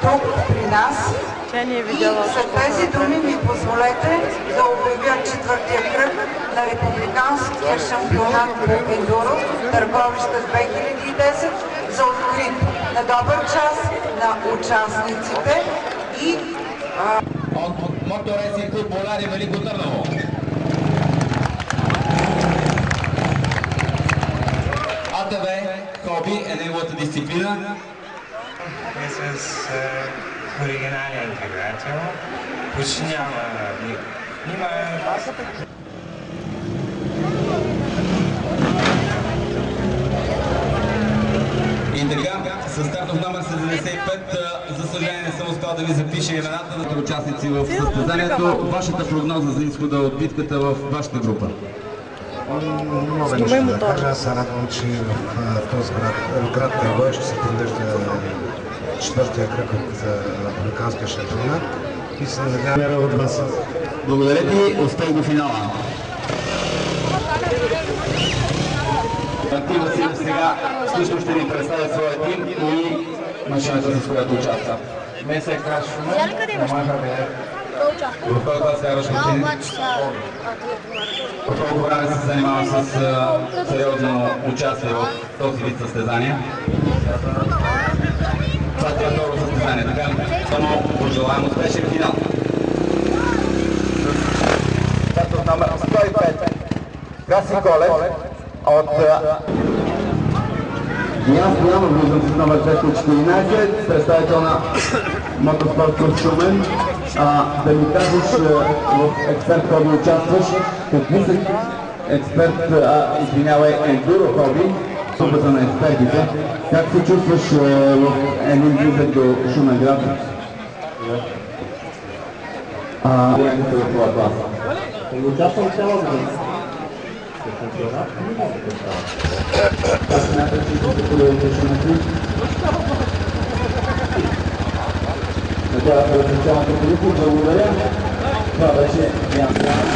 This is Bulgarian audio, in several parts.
тук при нас. И за тези думи ми позволете да обявя четвъртия кръг на републиканския шампионат по ендуро Търговище 2010 за открит. На добър час на участниците и от Моторейсинг клуб Боляри Велико Търново. АТВ хоби е неговата дисциплина. С оригинален двигател, почти няма И така, с стартов номер 75, за съжаление не съм успял да ви запиша имената на участници в състезанието. Вашата прогноза за изхода от битката в вашата група? Много нещо да кажа. Аз се радвам, че в този град Търговище ще се провежда четвъртия кръг от републиканския шампионат и се надявам от вас. Благодаря ти, успех до финала. Антил Василев сега също ще ни представя своя тим и машината, с която участва. Месек Крашфуна, в който аз караш машини. От колко време се занимавам с сериозно участие в този вид състезания. Това е второ състезание, така ли? Само пожелаем успешен финал. Стартов номер 105. Краси Колев от Диан Стоянов, влизам с номер 214, представител на Мотоспорт Клуб Шумен. Да ми кажеш, в експерт хоби участваш, какви са експерт, извинявай, ендуро хоби, сумата на експертите. Как се чувстваш в един близък до Шумен град? Времето в това клас. Участвам цяла година. Как смяташ, че ще подобрите Шумен? Надявам се да специалната полиция. Благодаря. Това беше Диан Стоянов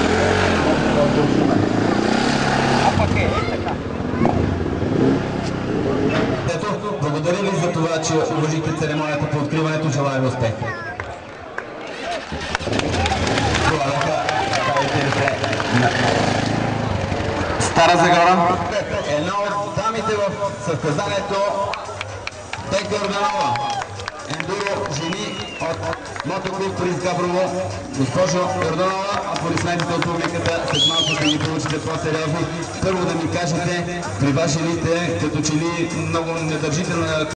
от Шумен. Ето, благодаря ви за това, че уважихте церемонията по откриването. Желая ви успех. Стара Загора. Една от дамите в състезанието Тека Йорданова. Ендуро жени от Мотоклуб Принц Габрово. Госпожо Йорданова, аплодисментите от публиката, след малко ще ги получите по-сериозни. Първо да ми кажете, при ваши лите, като че ли много не държите на